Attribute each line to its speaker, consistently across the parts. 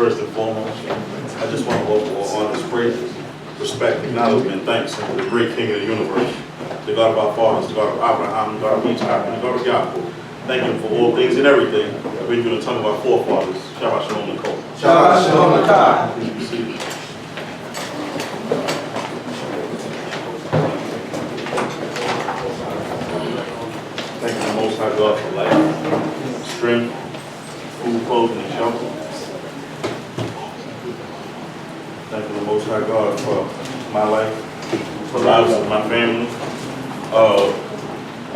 Speaker 1: first and foremost. I just want to offer all honors, praises, respect, acknowledgement, thanks to the great King of the universe, the God of our fathers, the God of Abraham, the God of Yitzchak, and the God of Yaakov. Thank Him for all things and everything. Read through the tongue of our forefathers. Shabbat Shalom Nicole.
Speaker 2: Shabbat Shalom Nicole.
Speaker 1: Please be seated. Thank you, the Most High God, for life, strength, food, clothing, and shelter. Thank you, the Most High God, for my life, for the lives of my family. I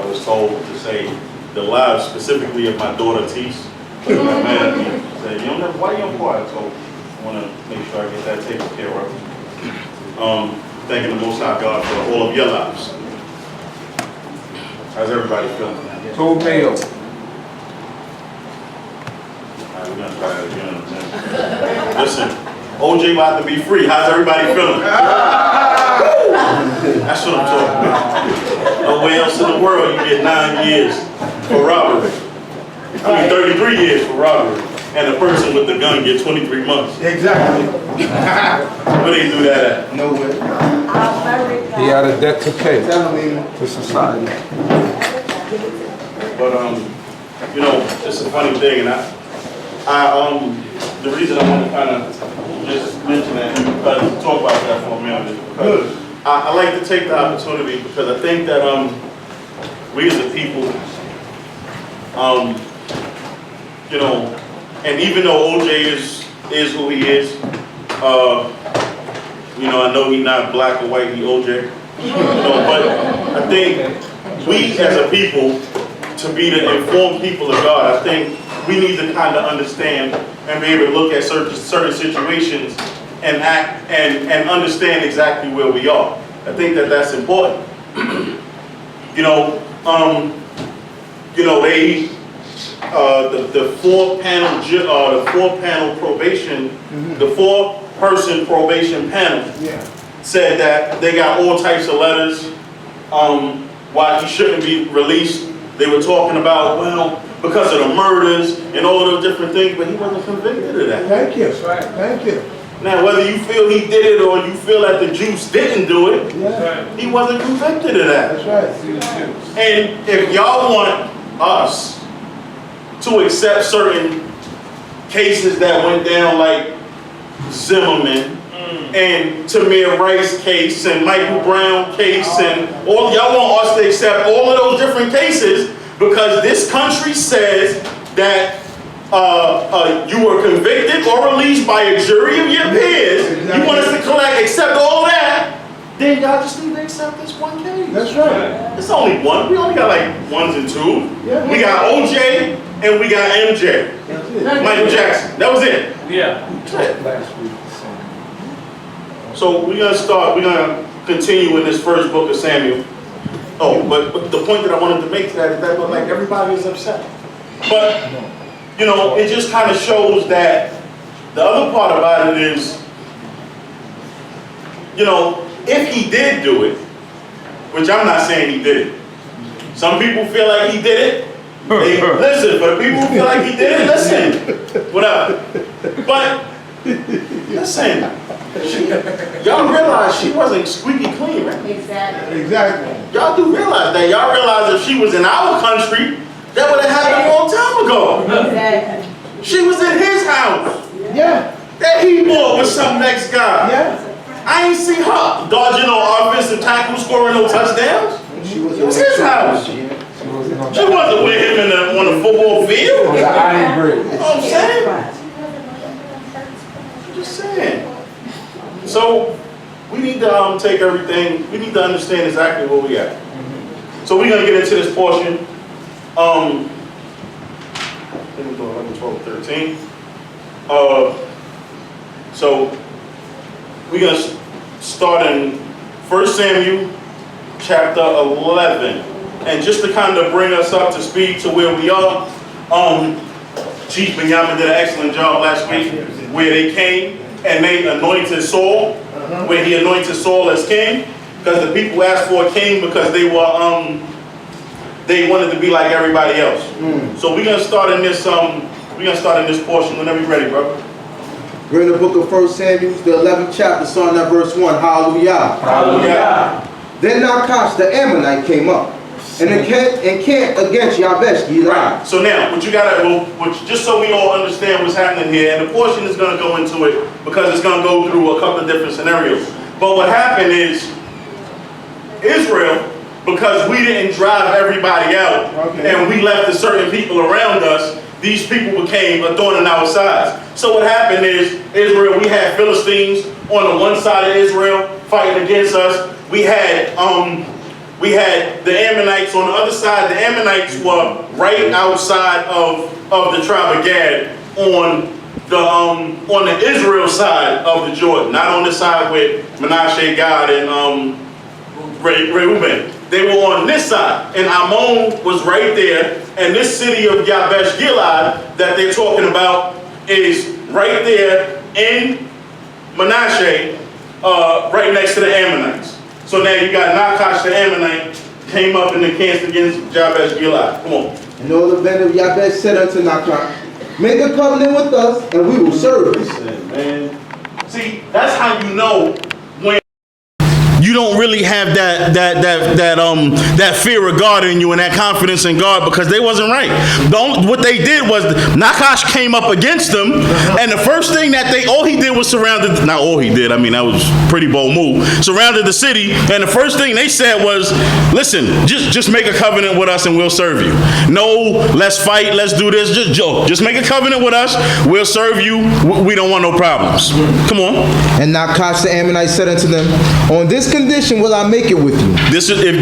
Speaker 1: was told to say the lives specifically of my daughter, Teese. She got mad at me. She said, "You don't have, why you don't quiet?" So I want to make sure I get that taken care of. Thanking the Most High God for all of your lives. How's everybody feeling?
Speaker 2: CHOKMAH.
Speaker 1: Alright, we're gonna try that again. Listen, OJ about to be free. How's everybody feeling? That's what I'm talking about. Nowhere else in the world you get 9 years for robbery. I mean 33 years for robbery. And the person with the gun gets 23 months.
Speaker 2: Exactly.
Speaker 1: Where they do that at?
Speaker 2: Nowhere.
Speaker 3: He had a debt to pay
Speaker 2: To
Speaker 3: society.
Speaker 1: But you know, it's a funny thing, and the reason I want to kind of just mention that because talk about that for a minute is because I like to take the opportunity because I think that we as a people, you know, and even though OJ is who he is, you know, I know he's not black or white, he OJ. But I think we as a people, to be the informed people of God, I think we need to kind of understand and be able to look at certain situations and act and understand exactly where we are. I think that that's important. You know, they the four-person probation panel said that they got all types of letters why he shouldn't be released. They were talking about, well, because of the murders and all those different things, but he wasn't convicted of that.
Speaker 2: Thank you. Thank you.
Speaker 1: Now, whether you feel he did it or you feel that the Jews didn't do it, he wasn't convicted of that.
Speaker 2: That's right.
Speaker 1: And if y'all want us to accept certain cases that went down like Zimmerman and Tamir Rice case and Michael Brown case and all, y'all want us to accept all of those different cases because this country says that you were convicted or released by a jury of your peers. You want us to accept all that, then y'all just need to accept this one case.
Speaker 2: That's right.
Speaker 1: It's only one. We only got like 1s and 2s.
Speaker 2: Yeah.
Speaker 1: We got OJ and we got MJ.
Speaker 2: That's it.
Speaker 1: Michael Jackson. That was it.
Speaker 4: Yeah.
Speaker 3: Last week.
Speaker 1: So we're gonna continue in this first book of Samuel. Oh, but the point that I wanted to make to that is that like everybody is upset. But you know, it just kind of shows that the other part about it is, you know, if he did do it, which I'm not saying he did it. Some people feel like he did it. They, listen, for the people who feel like he did it, listen. Whatever. But listen, y'all realize she wasn't squeaky clean, right?
Speaker 5: Exactly.
Speaker 2: Exactly.
Speaker 1: Y'all do realize that. Y'all realize if she was in our country, that would have happened a long time ago.
Speaker 5: Exactly.
Speaker 1: She was in his house.
Speaker 2: Yeah.
Speaker 1: That he bought with some next guy.
Speaker 2: Yeah.
Speaker 1: I ain't see her dodging no offensive tackle, scoring no touchdowns.
Speaker 2: She was
Speaker 1: It was his house.
Speaker 3: She
Speaker 1: She wasn't with him on the football field.
Speaker 3: was an iron grip.
Speaker 1: You know what I'm saying? I'm just saying. So we need to take everything. We need to understand exactly where we at. So we're gonna get into this portion. I think we're doing 11, 12, 13. So we're gonna start in 1Samuel chapter 11. And just to kind of bring us up to speed to where we are, Chief Benjamin did an excellent job last week where they came and they anointed Saul, where he anointed Saul as king, because the people asked for a king because they were they wanted to be like everybody else. So we're gonna start in this portion whenever you're ready, bro.
Speaker 4: We're in the book of 1Samuel, the 11th chapter, starting at verse 1. Hallelujah.
Speaker 1: Hallelujah.
Speaker 4: Then Nachash the Ammonite came up and encamped against Yabesh Gilead.
Speaker 1: Right. So now, what you gotta, just so we all understand what's happening here, and the portion is gonna go into it because it's gonna go through a couple of different scenarios. But what happened is, Israel, because we didn't drive everybody out, and we left the certain people around us, these people became a thorn in our sides. So what happened is, Israel, we had Philistines on the one side of Israel fighting against us. We had the Ammonites on the other side. The Ammonites were right outside of the tribe of Gad on the Israel side of the Jordan, not on the side with Manasseh, Gad, and Reuben. They were on this side, and Ammon was right there, and this city of Yabesh Gilead that they're talking about is right there in Manasseh, right next to the Ammonites. So now you got Nachash the Ammonite came up and encamped against Yabesh Gilead. Come on.
Speaker 4: And all the men of Yabesh said unto Nachash, make a covenant with us, and we will serve you.
Speaker 1: Man. See, that's how you know when you don't really have that fear of God in you and that confidence in God, because they wasn't right. What they did was Nachash came up against them, and the first thing that all he did was surrounded. Not all he did. I mean, that was a pretty bold move. Surrounded the city, and the first thing they said was, "Listen, just make a covenant with us, and we'll serve you. No, let's fight. Let's do this. Just make a covenant with us. We'll serve you. We don't want no problems. Come on."
Speaker 4: And Nachash the Ammonite said unto them, on this condition will I make it with you.
Speaker 1: This is if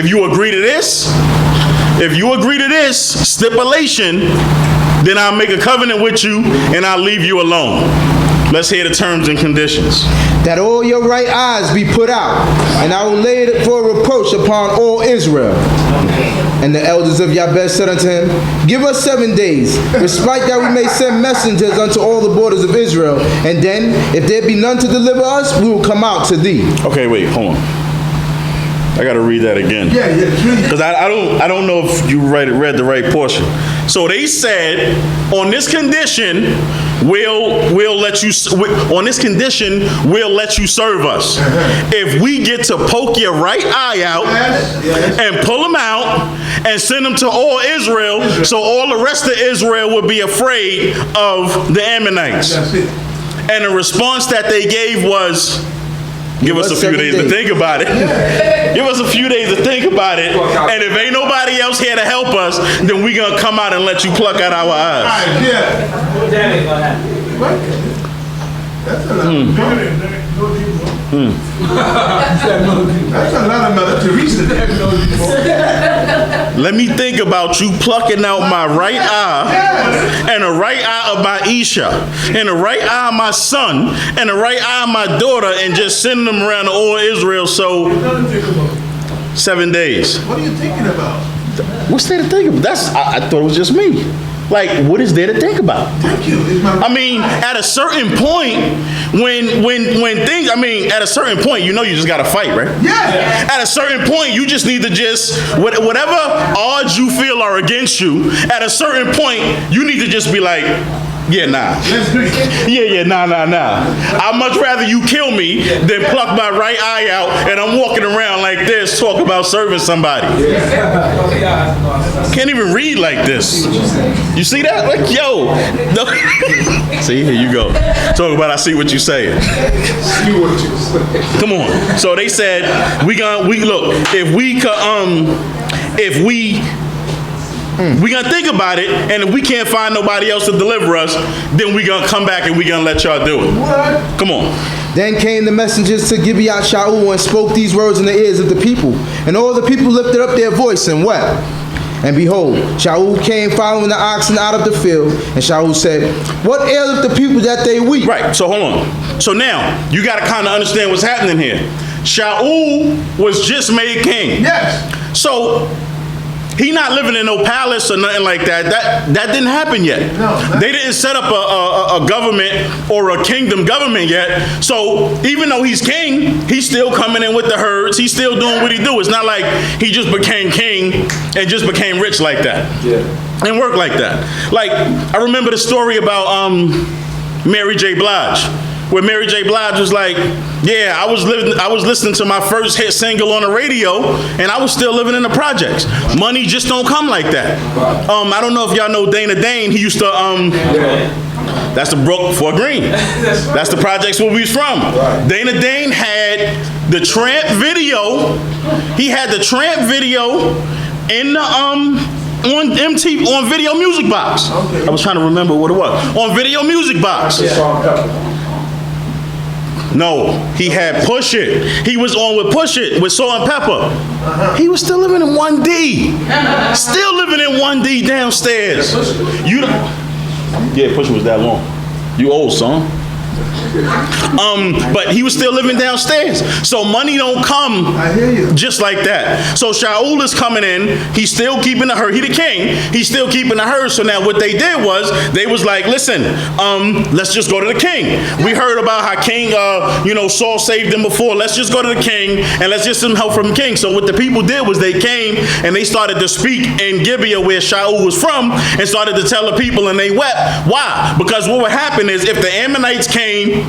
Speaker 1: you agree to this, stipulation, then I'll make a covenant with you and I'll leave you alone. Let's hear the terms and conditions.
Speaker 4: That all your right eyes be put out, and I will lay it for a reproach upon all Israel. And the elders of Yabesh said unto him, give us 7 days, respite that we may send messengers unto all the borders of Israel, and then, if there be none to deliver us, we will come out to thee.
Speaker 1: Okay, wait, hold on. I gotta read that again.
Speaker 2: Yeah.
Speaker 1: Because I don't know if you read the right portion. So they said, on this condition, we'll let you serve us. If we get to poke your right eye out and pull them out and send them to all Israel, so all the rest of Israel would be afraid of the Ammonites. And the response that they gave was, give us a few days to think about it. Give us a few days to think about it. And if ain't nobody else here to help us, then we gonna come out and let you pluck out our eyes.
Speaker 2: That's a lot of Mother Teresa.
Speaker 1: Let me think about you plucking out my right eye, and the right eye of my Isha, and the right eye of my son, and the right eye of my daughter, and just sending them around to all Israel. So 7 days.
Speaker 2: What are you thinking about?
Speaker 1: What's there to think about? I thought it was just me. Like, what is there to think about?
Speaker 2: Thank you.
Speaker 1: I mean, at a certain point, when things, at a certain point, you just got to fight, right?
Speaker 2: Yeah.
Speaker 1: At a certain point, you just need to whatever odds you feel are against you, at a certain point, you need to just be like, yeah, nah.
Speaker 2: Let's do it.
Speaker 1: Yeah, nah. I'd much rather you kill me than pluck my right eye out and I'm walking around like this, talk about serving somebody. Can't even read like this. You see that? Like, yo. No. See, here you go. Talk about I see what you're saying. Come on. So they said, we look, if we gonna think about it, and if we can't find nobody else to deliver us, then we gonna come back and we gonna let y'all do it.
Speaker 2: What?
Speaker 1: Come on.
Speaker 4: Then came the messengers to Gibeah Shaul and spoke these words in the ears of the people. And all the people lifted up their voice and wept. And behold, Shaul came following the oxen out of the field. And Shaul said, what aileth the people that they weep?
Speaker 1: Right, so hold on. So now, you gotta kind of understand what's happening here. Shaul was just made king.
Speaker 2: Yes.
Speaker 1: So, he not living in no palace or nothing like that. That didn't happen yet.
Speaker 2: No.
Speaker 1: They didn't set up a government or a kingdom government yet. So even though he's king, he's still coming in with the herds. He's still doing what he do. It's not like he just became king and just became rich like that. Yeah. And work like that. Like, I remember the story about Mary J. Blige, where Mary J. Blige was like, yeah, I was listening to my first hit single on the radio, and I was still living in the projects. Money just don't come like that. I don't know if y'all know Dana Dane. He used to that's the Brook Fort Greene. That's the projects where we was from. Dana Dane had the Tramp video. He had the Tramp video in the on MTV, on Video Music Box. Okay. I was trying to remember what it was. On Video Music Box. No, he had Push It. He was on with Push It with Salt and Pepper. He was still living in 1D. Still living in 1D downstairs. You don't. Yeah, Push It was that long. You old, son. But he was still living downstairs. So money don't come just like that. So Shaul is coming in. He's still keeping the herd. He the king. He's still keeping the herd. So now what they did was they was like, listen, let's just go to the king. We heard about how King, Saul saved him before. Let's just go to the king and let's get some help from the king. So what the people did was they came and they started to speak in Gibeah, where Shaul was from, and started to tell the people, and they wept. Why? Because what would happen is if the Ammonites came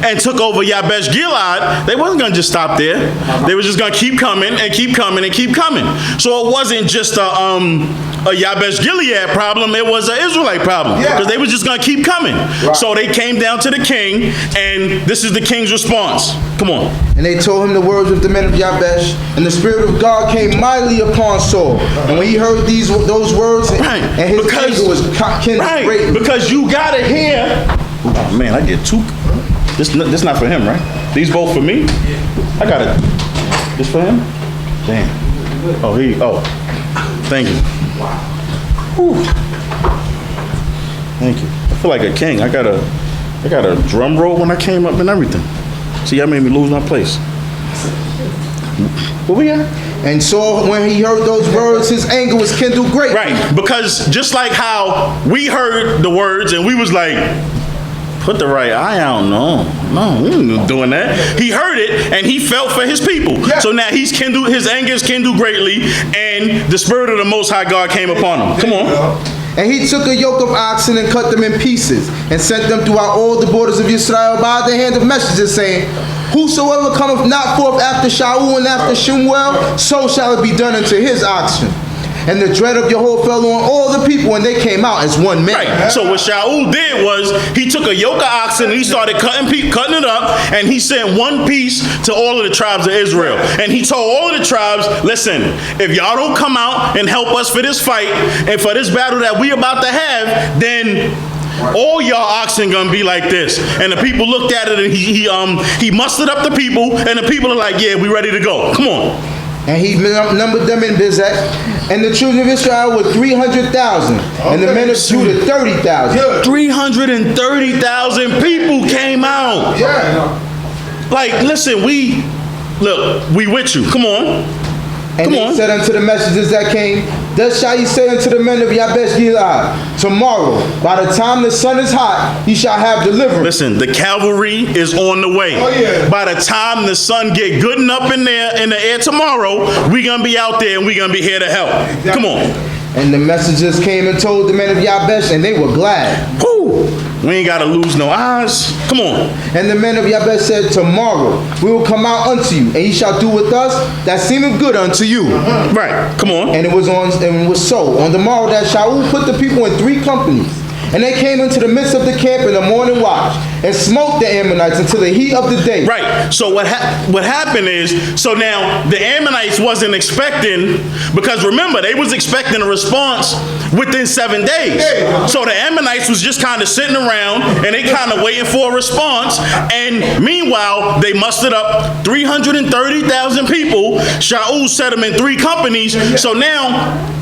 Speaker 1: and took over Yabesh Gilead, they wasn't going to just stop there. They were just going to keep coming and keep coming and keep coming. So it wasn't just a Yabesh Gilead problem, it was an Israelite problem, because they were just going to keep coming. So they came down to the king, and this is the king's response. Come on.
Speaker 4: And they told him the words of the men of Yabesh, and the Spirit of God came mightily upon Saul. And when he heard those words, and his anger was kindled greatly.
Speaker 1: Because you got to hear. Oh man, I get two. This not for him, right? These both for me? I got it. This for him? Damn. Oh, thank you. Whew. Thank you. I feel like a king. I got a drum roll when I came up and everything. See, y'all made me lose my place. Where we at?
Speaker 4: And Saul, when he heard those words, his anger was kindled greatly.
Speaker 1: Right, because just like how we heard the words and we was like, put the right eye out. No, we ain't doing that. He heard it and he felt for his people. Yeah. So now his anger is kindled greatly, and the Spirit of the Most High God came upon him. Come on.
Speaker 4: And he took a yoke of oxen and cut them in pieces, and sent them throughout all the borders of Yisrael by the hand of messengers, saying, whosoever cometh not forth after Shaul and after Shemuel, so shall it be done unto his oxen. And the dread of Jehovah fell on all the people, and they came out as one man.
Speaker 1: Right. So what Shaul did was he took a yoke of oxen and he started cutting it up, and he sent one piece to all of the tribes of Israel. And he told all of the tribes, listen, if y'all don't come out and help us for this fight and for this battle that we about to have, then all y'all oxen gonna be like this. And the people looked at it, and he mustered up the people, and the people are like, yeah, we ready to go. Come on.
Speaker 4: And he numbered them in Bezek, and the children of Israel were 300,000, and the men of Judah 30,000.
Speaker 1: 330,000 people came out.
Speaker 2: Yeah.
Speaker 1: Like, listen, we with you. Come on.
Speaker 4: And they said unto the messengers that came, thus shall ye say unto the men of Yabesh Gilead, tomorrow, by the time the sun is hot, ye shall have deliverance.
Speaker 1: Listen, the cavalry is on the way.
Speaker 2: Oh, yeah.
Speaker 1: By the time the sun get good and up in the air tomorrow, we gonna be out there and we gonna be here to help. Exactly. Come on.
Speaker 4: And the messengers came and told the men of Yabesh, and they were glad.
Speaker 1: Woo! We ain't gotta lose no eyes. Come on.
Speaker 4: And the men of Yabesh said, tomorrow we will come out unto you, and ye shall do with us that seemeth good unto you.
Speaker 1: Right. Come on.
Speaker 4: And it was so. On the morrow that Shaul put the people in 3 companies, and they came into the midst of the camp in the morning watch, and smote the Ammonites until the heat of the day.
Speaker 1: Right. So what happened is, so now the Ammonites wasn't expecting, because remember, they was expecting a response within 7 days. So the Ammonites was just kind of sitting around, and they kind of waiting for a response. And meanwhile, they mustered up 330,000 people. Shaul set them in 3 companies. So now,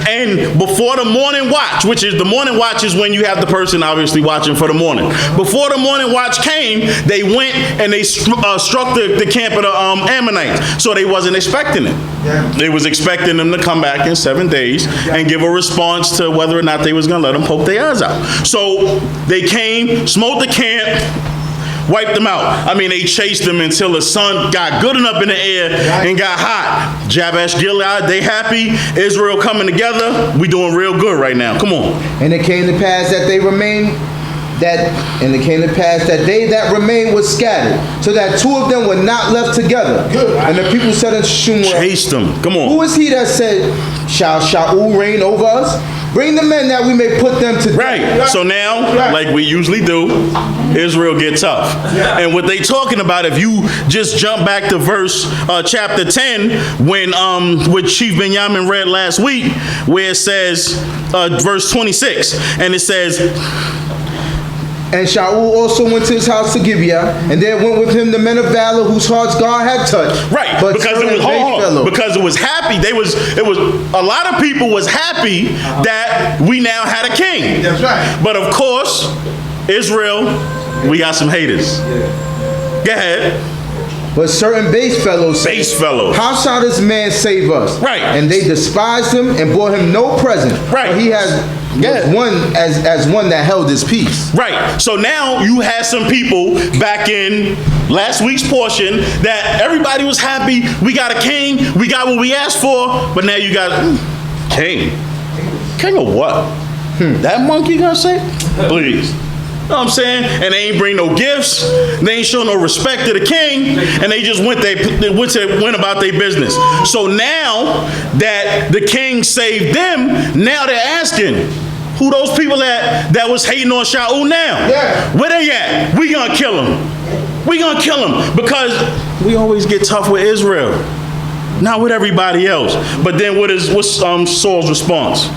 Speaker 1: and before the morning watch, which is the morning watch is when you have the person obviously watching for the morning. Before the morning watch came, they went and they struck the camp of the Ammonites. So they wasn't expecting it. Yeah. They was expecting them to come back in 7 days and give a response to whether or not they was going to let them poke their eyes out. So they came, smote the camp, wiped them out. I mean, they chased them until the sun got good enough in the air and got hot. Jabesh Gilead, they happy. Israel coming together. We doing real good right now. Come on.
Speaker 4: And it came to pass that they remained And it came to pass that they that remained were scattered, so that 2 of them were not left together. And the people said unto Shemuel,
Speaker 1: Chased them. Come on.
Speaker 4: who is he that said, shall Shaul reign over us? Bring the men that we may put them to death.
Speaker 1: Right. So now, like we usually do, Israel get tough. And what they talking about, if you just jump back to chapter 10, when what Chief Benjamin read last week, where it says, verse 26, and it says,
Speaker 4: And Shaul also went to his house to Gibeah, and there went with him the men of valor whose hearts God had touched.
Speaker 1: right,
Speaker 4: But
Speaker 1: because it was happy. It was a lot of people was happy that we now had a king.
Speaker 2: That's right.
Speaker 1: But of course, Israel, we got some haters. Go ahead.
Speaker 4: But certain base fellows said,
Speaker 1: Base fellows.
Speaker 4: how shall this man save us?
Speaker 1: Right.
Speaker 4: And they despised him and brought him no present.
Speaker 1: Right.
Speaker 4: For he was one as one that held his peace.
Speaker 1: Right. So now you had some people back in last week's portion that everybody was happy. We got a king. We got what we asked for. But now you got king. King of what? That monkey gonna say? Please. You know what I'm saying? And they ain't bring no gifts. They ain't show no respect to the king. And they just went about their business. So now that the king saved them, now they're asking, who those people that was hating on Shaul now?
Speaker 2: Yeah.
Speaker 1: Where they at? We gonna kill them. We gonna kill them. Because we always get tough with Israel. Not with everybody else. But then what's Saul's response?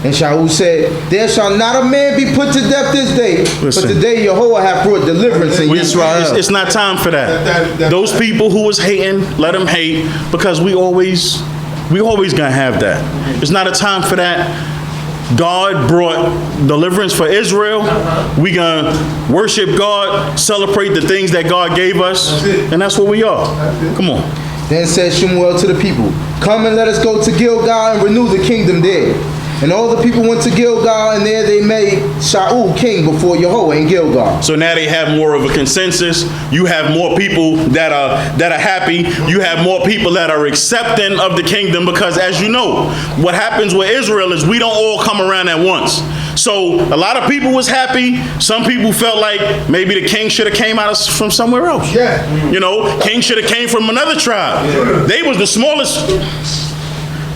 Speaker 4: And Shaul said, there shall not a man be put to death this day,
Speaker 1: Listen.
Speaker 4: but today Jehovah hath brought deliverance in Yisrael.
Speaker 1: It's not time for that. Those people who was hating, let them hate, because we always gonna have that. It's not a time for that. God brought deliverance for Israel. We gonna worship God, celebrate the things that God gave us, and that's what we are. Come on.
Speaker 4: Then said Shemuel to the people, come and let us go to Gilgal and renew the kingdom there. And all the people went to Gilgal, and there they made Shaul king before Jehovah in Gilgal.
Speaker 1: So now they have more of a consensus. You have more people that are happy. You have more people that are accepting of the kingdom, because as you know, what happens with Israel is we don't all come around at once. So a lot of people was happy. Some people felt like maybe the king should have came from somewhere else.
Speaker 2: Yeah.
Speaker 1: You know, king should have came from another tribe. Yeah. They was the smallest.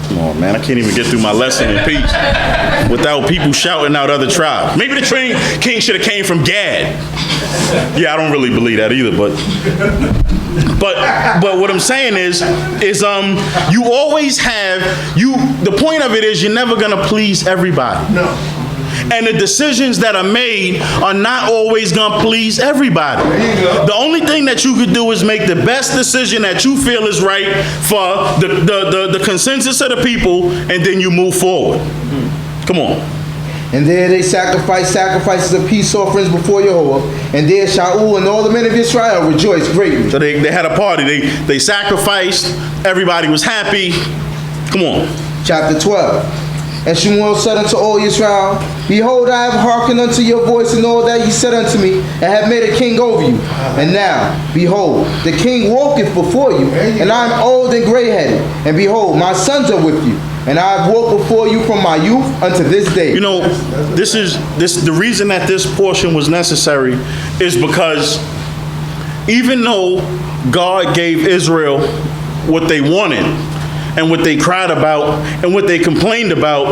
Speaker 1: Come on, man, I can't even get through my lesson in peace without people shouting out other tribes. Maybe the king should have came from Gad. Yeah, I don't really believe that either, but what I'm saying is you always have, the point of it is you're never gonna please everybody.
Speaker 2: No.
Speaker 1: And the decisions that are made are not always gonna please everybody. The only thing that you could do is make the best decision that you feel is right for the consensus of the people, and then you move forward. Come on.
Speaker 4: And there they sacrificed sacrifices of peace offerings before Jehovah. And there Shaul and all the men of Israel rejoiced greatly.
Speaker 1: So they had a party. They sacrificed. Everybody was happy. Come on.
Speaker 4: Chapter 12. And Shemuel said unto all Israel, behold, I have hearkened unto your voice in all that ye said unto me, and have made a king over you. And now, behold, the king walketh before you, and I am old and gray-headed. And behold, my sons are with you, and I have walked before you from my youth unto this day.
Speaker 1: You know, the reason that this portion was necessary is because even though God gave Israel what they wanted, and what they cried about, and what they complained about,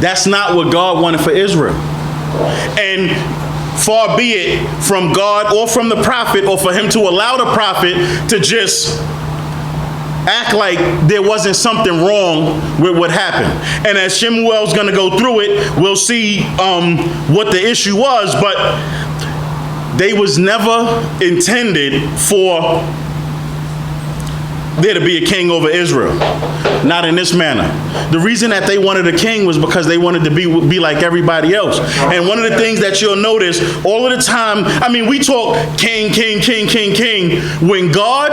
Speaker 1: that's not what God wanted for Israel. And far be it from God or from the prophet, or for him to allow the prophet to just act like there wasn't something wrong with what happened. And as Shemuel's gonna go through it, we'll see what the issue was, but they was never intended for there to be a king over Israel. Not in this manner. The reason that they wanted a king was because they wanted to be like everybody else. And one of the things that you'll notice all of the time, I mean, we talk king, king, king, king, king. When God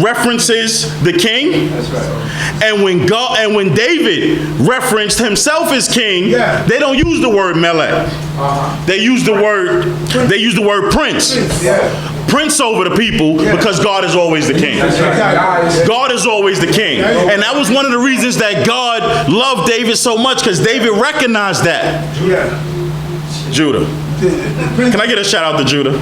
Speaker 1: references the king,
Speaker 2: That's right.
Speaker 1: and when David referenced himself as king,
Speaker 2: Yeah.
Speaker 1: they don't use the word Melech. They use the word prince.
Speaker 2: Yeah.
Speaker 1: Prince over the people, because God is always the king. God is always the king. And that was one of the reasons that God loved David so much, because David recognized that.
Speaker 2: Yeah.
Speaker 1: Judah.
Speaker 2: the prince.
Speaker 1: Can I get a shout out to Judah?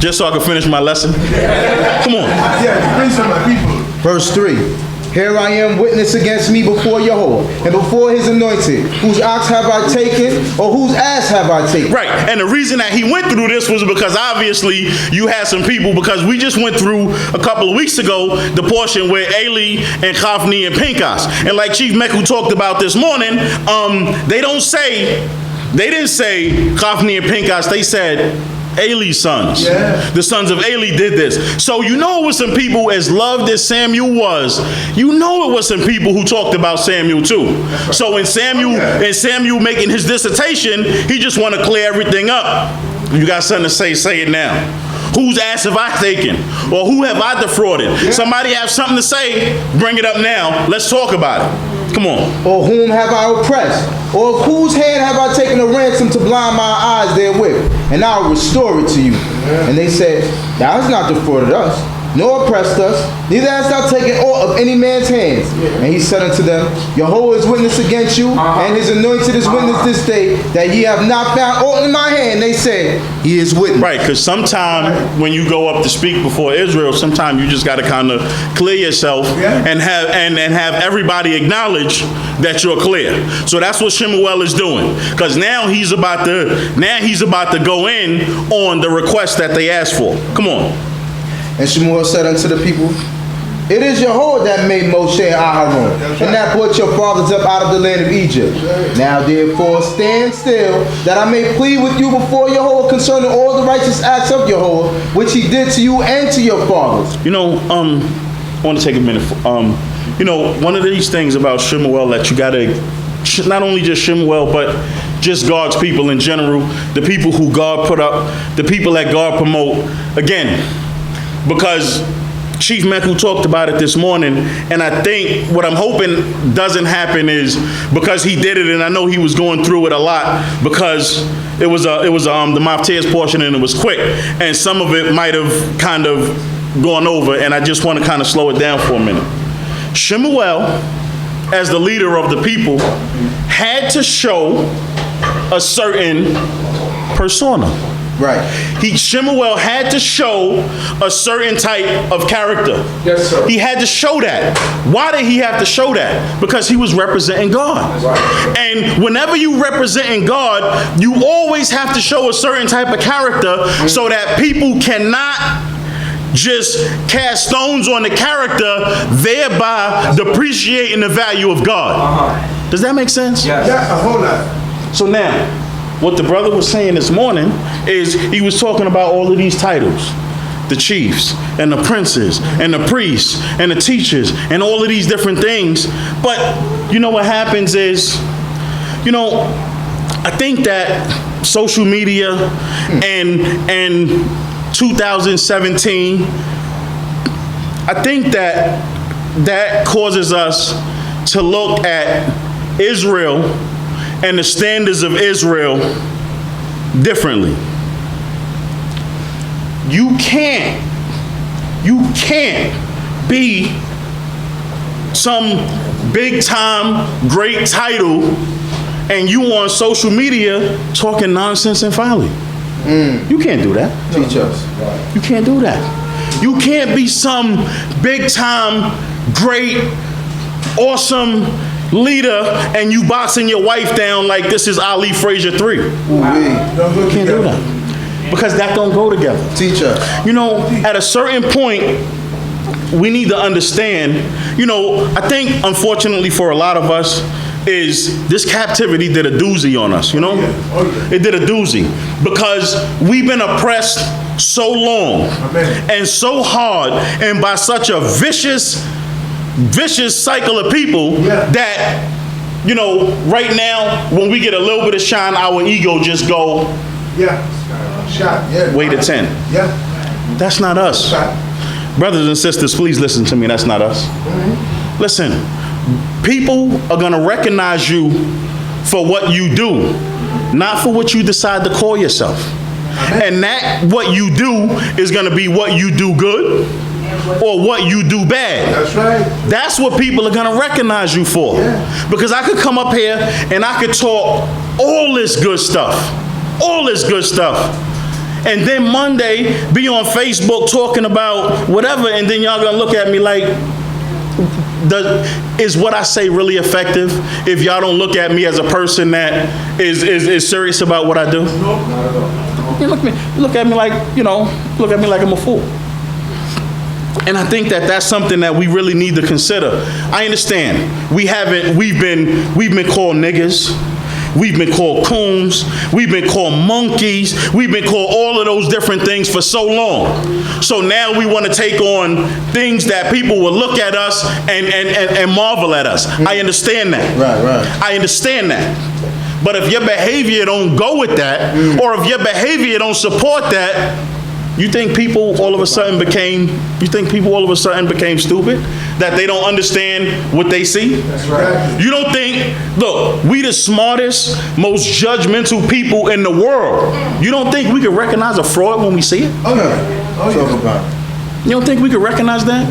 Speaker 1: Just so I can finish my lesson. Come on.
Speaker 2: Yeah, the prince of my people.
Speaker 4: Verse 3. Here I am, witness against me before Yahweh, and before his anointed. Whose ox have I taken, or whose ass have I taken?
Speaker 1: Right, and the reason that he went through this was because obviously you had some people, because we just went through a couple of weeks ago the portion where Eli and Hophni and Pinchas, and like Chief Meku talked about this morning, they didn't say Hophni and Pinchas, they said Eli's sons.
Speaker 2: Yeah.
Speaker 1: The sons of Eli did this. So you know it was some people, as loved as Samuel was, you know it was some people who talked about Samuel too. So in Samuel making his dissertation, he just want to clear everything up. You got something to say it now. Whose ass have I taken? Or who have I defrauded? Yeah. Somebody have something to say, bring it up now. Let's talk about it. Come on.
Speaker 4: Or whom have I oppressed? Or of whose hand have I taken a ransom to blind my eyes therewith? And I will restore it to you. Yeah. And they said, thou hast not defrauded us, nor oppressed us, neither hast thou taken aught of any man's hands. Yeah. And he said unto them, Jehovah is witness against you, and his anointed is witness this day, that ye have not found aught in my hand. They said, he is witness.
Speaker 1: Right, because sometimes when you go up to speak before Israel, sometimes you just got to kind of clear yourself and have everybody acknowledge that you're clear. So that's what Shemuel is doing, because now he's about to go in on the request that they asked for. Come on.
Speaker 4: And Shemuel said unto the people, it is Jehovah that made Moshe and Aharon, and that brought your fathers up out of the land of Egypt. Now therefore stand still, that I may plead with you before Jehovah concerning all the righteous acts of Jehovah, which he did to you and to your fathers.
Speaker 1: You know, I want to take a minute. You know, one of these things about Shemuel that you got to, not only just Shemuel, but just God's people in general, the people who God put up, the people that God promote, again, because Chief Meku talked about it this morning, and I think what I'm hoping doesn't happen is because he did it, and I know he was going through it a lot because it was the Maftias portion and it was quick, and some of it might have kind of gone over, and I just want to kind of slow it down for a minute. Shemuel, as the leader of the people, had to show a certain persona.
Speaker 4: Right.
Speaker 1: Shemuel had to show a certain type of character.
Speaker 3: Yes, sir.
Speaker 1: He had to show that. Why did he have to show that? Because he was representing God. Right. And whenever you representing God, you always have to show a certain type of character so that people cannot just cast stones on the character, thereby depreciating the value of God. Does that make sense?
Speaker 3: Yes.
Speaker 2: Yeah, a whole lot.
Speaker 1: So now, what the brother was saying this morning is he was talking about all of these titles. The chiefs and the princes and the priests and the teachers and all of these different things. But you know what happens is, you know, I think that social media and 2017, I think that causes us to look at Israel and the standards of Israel differently. You can't be some big time great title and you on social media talking nonsense and folly. You can't do that.
Speaker 4: Teach us.
Speaker 1: You can't do that. You can't be some big time great awesome leader and you boxing your wife down like this is Ali Frazier 3. You can't do that. Because that don't go together.
Speaker 4: Teach us.
Speaker 1: You know, at a certain point, we need to understand, you know, I think unfortunately for a lot of us, is this captivity did a doozy on us, you know? It did a doozy. Because we've been oppressed so long and so hard and by such a vicious cycle of people that, you know, right now, when we get a little bit of shine, our ego just go, way to 10. That's not us. Brothers and sisters, please listen to me. That's not us. Listen, people are going to recognize you for what you do, not for what you decide to call yourself. And that what you do is going to be what you do good or what you do bad.
Speaker 2: That's right.
Speaker 1: That's what people are going to recognize you for. Because I could come up here and I could talk all this good stuff. all this good stuff. And then Monday, be on Facebook talking about whatever, and then y'all gonna look at me like, is what I say really effective if y'all don't look at me as a person that is serious about what I do? You look at me like, look at me like I'm a fool. And I think that that's something that we really need to consider. I understand we've been called niggas. We've been called coons. We've been called monkeys. We've been called all of those different things for so long. So now we want to take on things that people will look at us and marvel at us. I understand that.
Speaker 4: Right.
Speaker 1: I understand that. But if your behavior don't go with that, or if your behavior don't support that, you think people all of a sudden became stupid? That they don't understand what they see?
Speaker 2: That's right.
Speaker 1: You don't think, look, we the smartest, most judgmental people in the world. You don't think we can recognize a fraud when we see it?
Speaker 2: Oh, yeah.
Speaker 4: Talk about it.
Speaker 1: You don't think we can recognize that?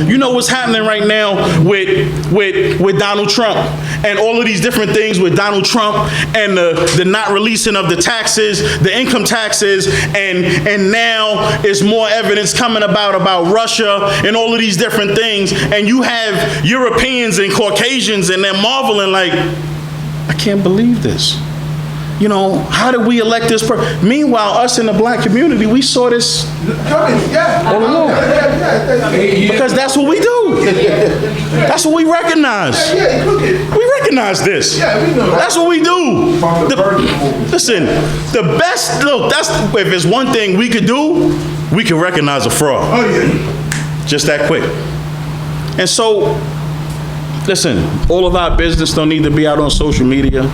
Speaker 1: You know what's happening right now with Donald Trump and all of these different things with Donald Trump and the not releasing of the taxes, the income taxes, and now is more evidence coming about Russia and all of these different things. And you have Europeans and Caucasians and they're marveling like, I can't believe this. How did we elect this person? Meanwhile, us in the black community, we saw this all along. Because that's what we do. That's what we recognize. We recognize this. That's what we do. Listen, the best, look, if it's one thing we could do, we can recognize a fraud.
Speaker 2: Oh, yeah.
Speaker 1: Just that quick. And so, listen, all of our business don't need to be out on social media.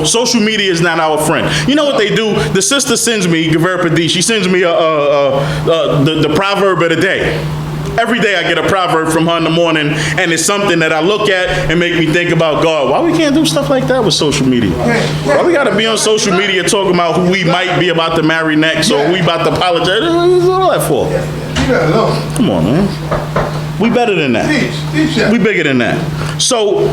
Speaker 1: Social media is not our friend. You know what they do? The sister sends me, Gaverpadi, she sends me the proverb of the day. Every day I get a proverb from her in the morning, and it's something that I look at and make me think about God. Why we can't do stuff like that with social media? Why we gotta be on social media talking about who we might be about to marry next or who we about to apologize? What's all that for? Come on, man. We better than that. We bigger than that. So,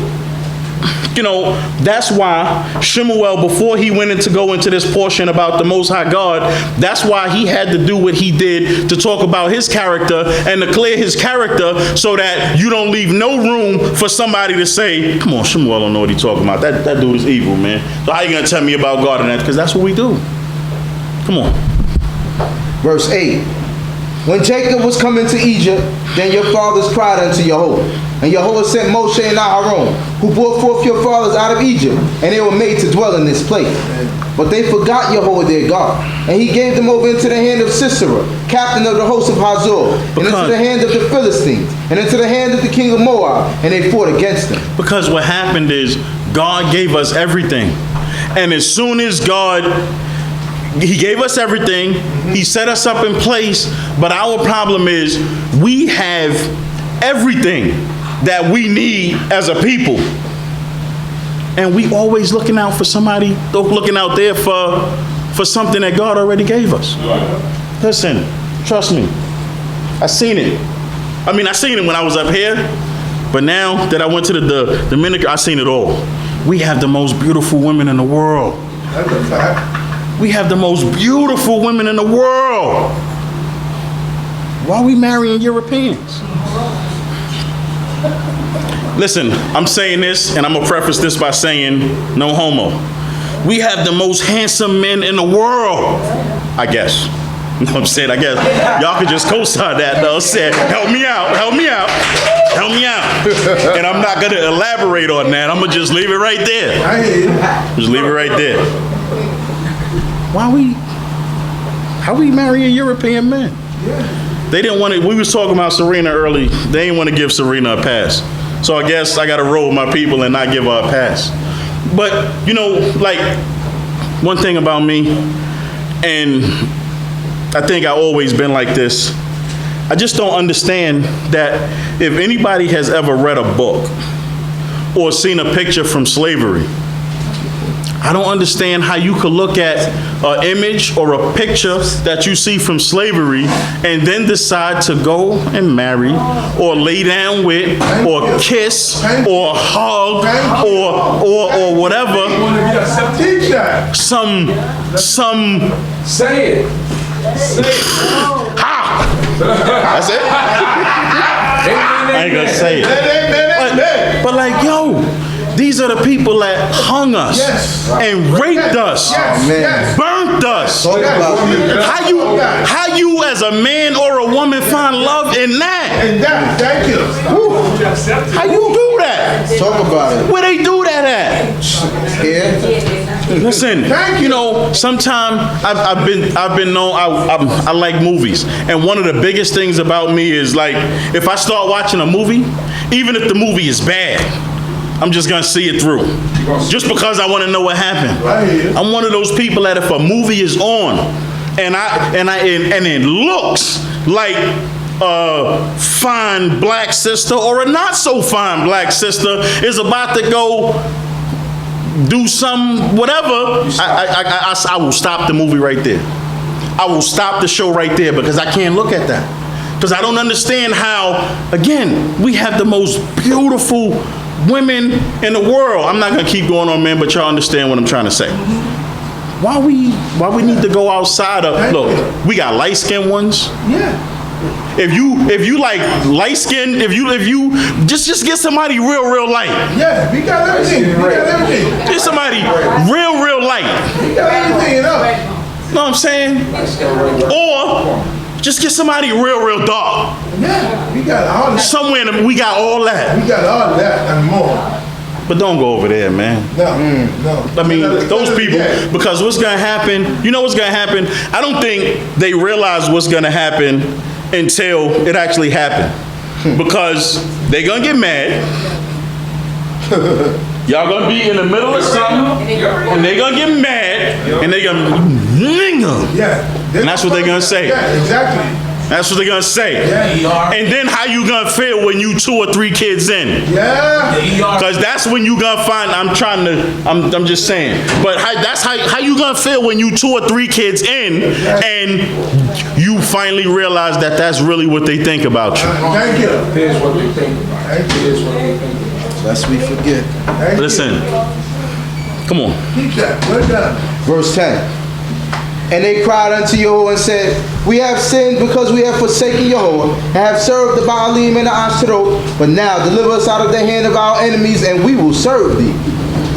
Speaker 1: that's why Shemuel, before he went in to go into this portion about the Most High God, that's why he had to do what he did to talk about his character and to clear his character so that you don't leave no room for somebody to say, come on, Shemuel don't know what he's talking about. That dude is evil, man. So how you going to tell me about God and that? Because that's what we do. Come on.
Speaker 4: Verse 8. When Jacob was coming to Egypt, then your fathers cried unto Yahweh. And Yahweh sent Moshe and Aaron, who brought forth your fathers out of Egypt, and they were made to dwell in this place. But they forgot Yahweh their God, and he gave them over into the hand of Sisera, captain of the host of Hazor, and into the hand of the Philistines, and into the hand of the king of Moab, and they fought against them.
Speaker 1: Because what happened is God gave us everything. And as soon as he gave us everything, he set us up in place, but our problem is we have everything that we need as a people. And we always looking out for somebody, looking out there for something that God already gave us. Listen, trust me, I seen it. I seen it when I was up here, but now that I went to the Dominican, I seen it all. We have the most beautiful women in the world.
Speaker 2: That's a fact.
Speaker 1: We have the most beautiful women in the world. Why are we marrying Europeans? Listen, I'm saying this, and I'm going to preface this by saying, no homo. We have the most handsome men in the world, I guess. You know what I'm saying? I guess y'all could just co-sign that, though. Say, help me out. And I'm not going to elaborate on that. I'm going to just leave it right there.
Speaker 2: I hear you.
Speaker 1: Just leave it right there. How we marrying European men?
Speaker 2: Yeah.
Speaker 1: They didn't want to, we was talking about Serena early. They didn't want to give Serena a pass. So I guess I got to roll with my people and not give her a pass. But, one thing about me, and I think I've always been like this, I just don't understand that if anybody has ever read a book or seen a picture from slavery, I don't understand how you could look at an image or a picture that you see from slavery and then decide to go and marry or lay down with or kiss or hug or whatever.
Speaker 2: Teach that.
Speaker 1: Some
Speaker 3: Say it.
Speaker 1: That's it. I ain't gonna say it. But like, yo, these are the people that hung us and raped us, burnt us. How you as a man or a woman find love in that?
Speaker 2: And that, thank you.
Speaker 1: How you do that?
Speaker 4: Talk about it.
Speaker 1: Where they do that at?
Speaker 4: Yeah.
Speaker 1: Listen, you know, sometimes I've been known, I like movies. And one of the biggest things about me is like, if I start watching a movie, even if the movie is bad, I'm just gonna see it through. Just because I wanna know what happened. I'm one of those people that if a movie is on and it looks like a fine black sister or a not so fine black sister is about to go do some whatever, I will stop the movie right there. I will stop the show right there because I can't look at that. Because I don't understand how, again, we have the most beautiful women in the world. I'm not gonna keep going on, man, but y'all understand what I'm trying to say. Why we need to go outside of, look, we got light-skinned ones.
Speaker 2: Yeah.
Speaker 1: If you like light-skinned, if you just get somebody real light.
Speaker 2: Yeah, we got everything. We got everything.
Speaker 1: Get somebody real light.
Speaker 2: We got everything enough.
Speaker 1: You know what I'm saying? Or just get somebody real dark.
Speaker 2: Yeah, we got all that.
Speaker 1: Somewhere we got all that.
Speaker 2: We got all that and more.
Speaker 1: But don't go over there, man.
Speaker 2: No.
Speaker 1: I mean, those people, because what's gonna happen, you know what's gonna happen? I don't think they realize what's gonna happen until it actually happened. Because they gonna get mad. Y'all gonna be in the middle of something, and they gonna get mad, and they gonna, nigga.
Speaker 2: Yeah.
Speaker 1: And that's what they gonna say.
Speaker 2: Yeah, exactly.
Speaker 1: That's what they're gonna say.
Speaker 2: Yeah.
Speaker 1: And then how you gonna feel when you 2 or 3 kids in?
Speaker 2: Yeah.
Speaker 1: Because that's when you gonna find, I'm just saying. But that's how you gonna feel when you 2 or 3 kids in and you finally realize that that's really what they think about you.
Speaker 2: Thank you.
Speaker 3: Here's what they think about it. Here's what they think about it.
Speaker 4: Lest we forget.
Speaker 2: Thank
Speaker 1: Listen,
Speaker 2: you.
Speaker 1: come on.
Speaker 2: Teach that. Well done.
Speaker 4: Verse 10. And they cried unto Yahweh and said, we have sinned because we have forsaken Yahweh and have served the Baalim and the Ashtaroth. But now deliver us out of the hand of our enemies, and we will serve thee.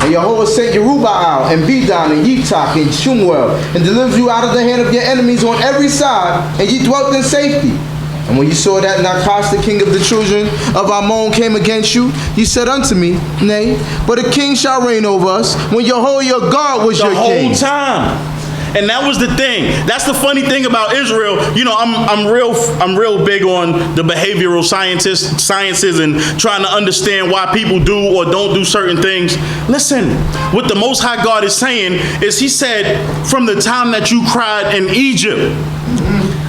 Speaker 4: And Yahweh sent Jerubbaal and Bedan and Yitzhak and Shumuel, and delivered you out of the hand of your enemies on every side, and ye dwelt in safety. And when you saw that Nachash, the king of the children of Ammon, came against you, you said unto me, nay, but a king shall reign over us, when Yahweh your God was your king.
Speaker 1: The whole time. And that was the thing. That's the funny thing about Israel. You know, I'm real big on the behavioral sciences and trying to understand why people do or don't do certain things. Listen, what the Most High God is saying is He said, from the time that you cried in Egypt,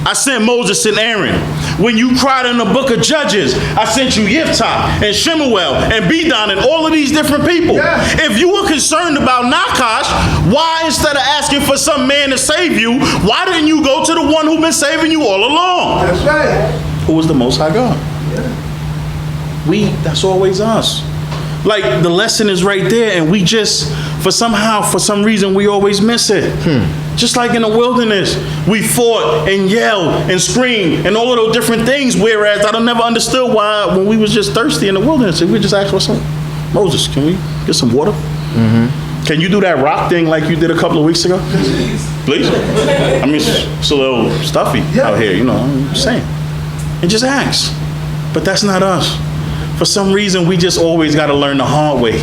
Speaker 1: I sent Moses and Aaron. When you cried in the book of Judges, I sent you Yiftach and Shemuel and Bedan and all of these different people.
Speaker 2: Yeah.
Speaker 1: If you were concerned about Nachash, why instead of asking for some man to save you, why didn't you go to the one who's been saving you all along?
Speaker 2: That's right.
Speaker 1: Who was the Most High God? That's always us. Like, the lesson is right there, and we just, for some reason, we always miss it. Just like in the wilderness, we fought and yelled and screamed and all of those different things, whereas I don't never understood why, when we was just thirsty in the wilderness, if we just asked for some, Moses, can we get some water? Can you do that rock thing like you did a couple of weeks ago? Please? I mean, it's a little stuffy out here, you know, I'm just saying. And just ask. But that's not us. For some reason, we just always got to learn the hard way.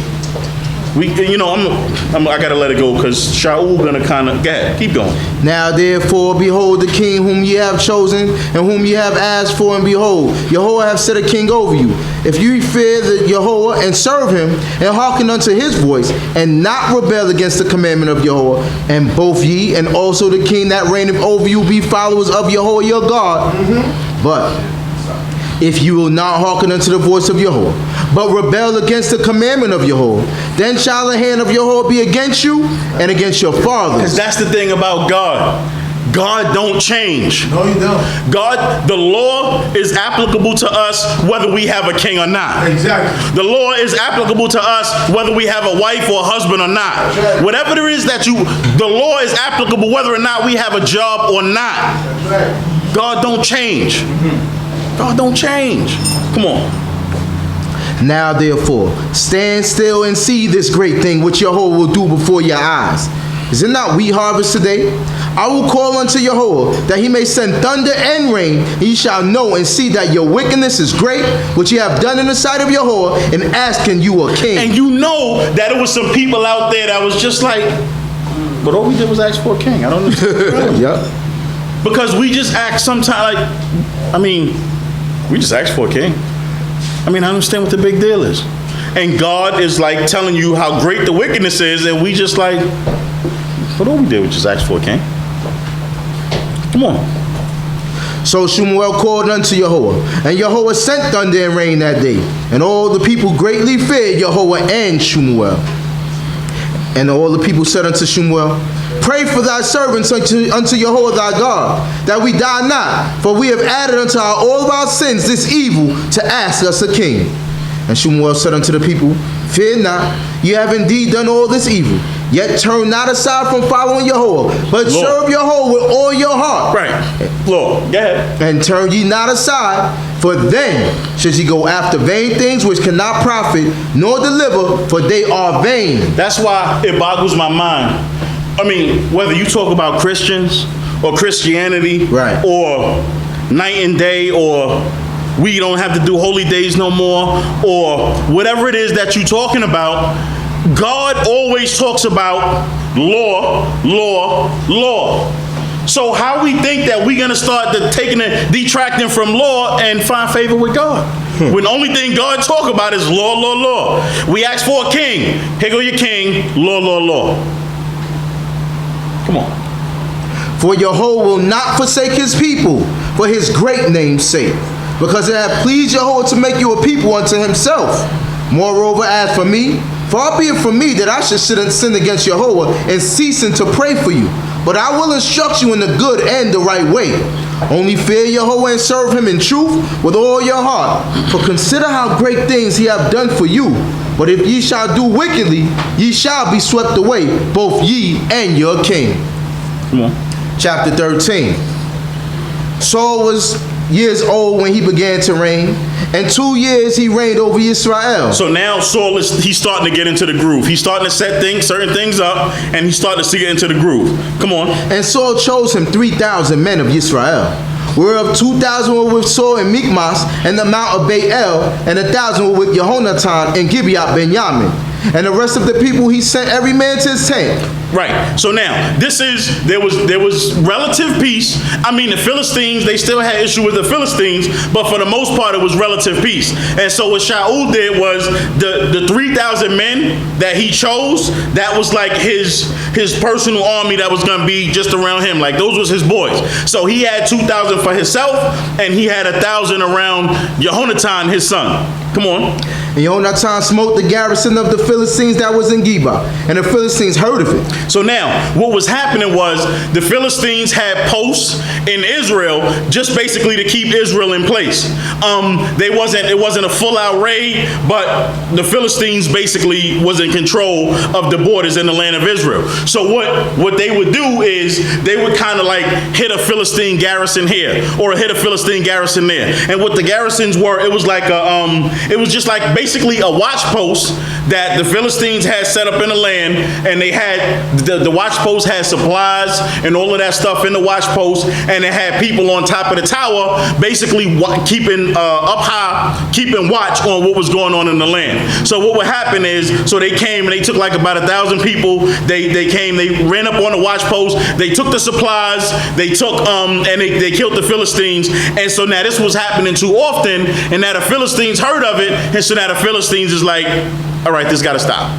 Speaker 1: You know, I got to let it go because Shaul gonna kind of, go ahead, keep going.
Speaker 4: Now therefore, behold the king whom ye have chosen and whom ye have asked for, and behold, Yahweh hath set a king over you. If you fear the Yahweh and serve him and hearken unto his voice and not rebel against the commandment of Yahweh, and both ye and also the king that reigneth over you be followers of Yahweh your God. But if you will not hearken unto the voice of Yahweh, but rebel against the commandment of Yahweh, then shall the hand of Yahweh be against you and against your fathers.
Speaker 1: Because that's the thing about God. God don't change.
Speaker 2: No, you don't.
Speaker 1: God, the law is applicable to us whether we have a king or not.
Speaker 2: Exactly.
Speaker 1: The law is applicable to us whether we have a wife or a husband or not.
Speaker 2: right.
Speaker 1: Whatever there is that the law is applicable whether or not we have a job or not.
Speaker 2: That's right.
Speaker 1: God don't change. God don't change. Come on.
Speaker 4: Now therefore, stand still and see this great thing which Yahweh will do before your eyes. Is it not wheat harvest today? I will call unto Yahweh that he may send thunder and rain, and ye shall know and see that your wickedness is great, which ye have done in the sight of Yahweh, in asking you a king.
Speaker 1: And you know that there was some people out there that was just like, but all we did was ask for a king. I don't understand.
Speaker 4: Yep.
Speaker 1: Because we just act sometimes like, we just asked for a king. I don't understand what the big deal is. And God is like telling you how great the wickedness is, and we just like, but all we did was just ask for a king. Come on.
Speaker 4: So Shemuel called unto Yahweh, and Yahweh sent thunder and rain that day, and all the people greatly feared Yahweh and Shemuel. And all the people said unto Shemuel, pray for thy servants unto Yahweh thy God, that we die not, for we have added unto all of our sins this evil to ask us a king. And Shemuel said unto the people, fear not, ye have indeed done all this evil. Yet turn not aside from following Yahweh, but serve Yahweh with all your heart.
Speaker 1: Right. Lord, go ahead.
Speaker 4: And turn ye not aside, for then should ye go after vain things which cannot profit nor deliver, for they are vain.
Speaker 1: That's why it boggles my mind. Whether you talk about Christians or Christianity,
Speaker 4: right,
Speaker 1: or night and day, or we don't have to do holy days no more, or whatever it is that you're talking about, God always talks about law, law, law. So how we think that we're going to start detracting from law and find favor with God? When the only thing God talk about is law, law, law. We ask for a king. Here go your king, law, law, law. Come on.
Speaker 4: For Yahweh will not forsake his people for his great name's sake, because it hath pleased Yahweh to make you a people unto himself. Moreover, as for me, far be it from me that I should sin against Yahweh and ceasing to pray for you. But I will instruct you in the good and the right way. Only fear Yahweh and serve him in truth with all your heart. For consider how great things he hath done for you. But if ye shall do wickedly, ye shall be swept away, both ye and your king.
Speaker 1: Come on.
Speaker 4: Chapter 13. Saul was years old when he began to reign, and 2 years he reigned over Yisrael.
Speaker 1: So now Saul he's starting to get into the groove. He's starting to set certain things up, and he's starting to get into the groove. Come on.
Speaker 4: And Saul chose him 3,000 men of Yisrael, whereof 2,000 were with Saul in Michmas and the mount of Baal, and 1,000 were with Jehonatan in Gibeah Benjamin. And the rest of the people he sent every man to his tent.
Speaker 1: Right. So now there was relative peace. The Philistines, they still had issue with the Philistines, but for the most part it was relative peace. And so what Shaul did was the 3,000 men that he chose, that was like his personal army that was going to be just around him. Like those was his boys. So he had 2,000 for himself, and he had 1,000 around Jehonatan, his son. Come on.
Speaker 4: And Jehonatan smote the garrison of the Philistines that was in Gibeah, and the Philistines heard of it.
Speaker 1: So now, what was happening was the Philistines had posts in Israel just basically to keep Israel in place. It wasn't a full-out raid, but the Philistines basically was in control of the borders in the land of Israel. So what they would do is they would kind of like hit a Philistine garrison here or hit a Philistine garrison there. And what the garrisons were, it was like it was just like basically a watch post that the Philistines had set up in the land, and they had the watch post had supplies and all of that stuff in the watch post, and it had people on top of the tower basically keeping up high, keeping watch on what was going on in the land. So what would happen is, so they came and they took like about 1,000 people. They came, they ran up on the watch post, they took the supplies, they took and they killed the Philistines. And so now this was happening too often, and now the Philistines heard of it, and so now the Philistines is like, all right, this got to stop.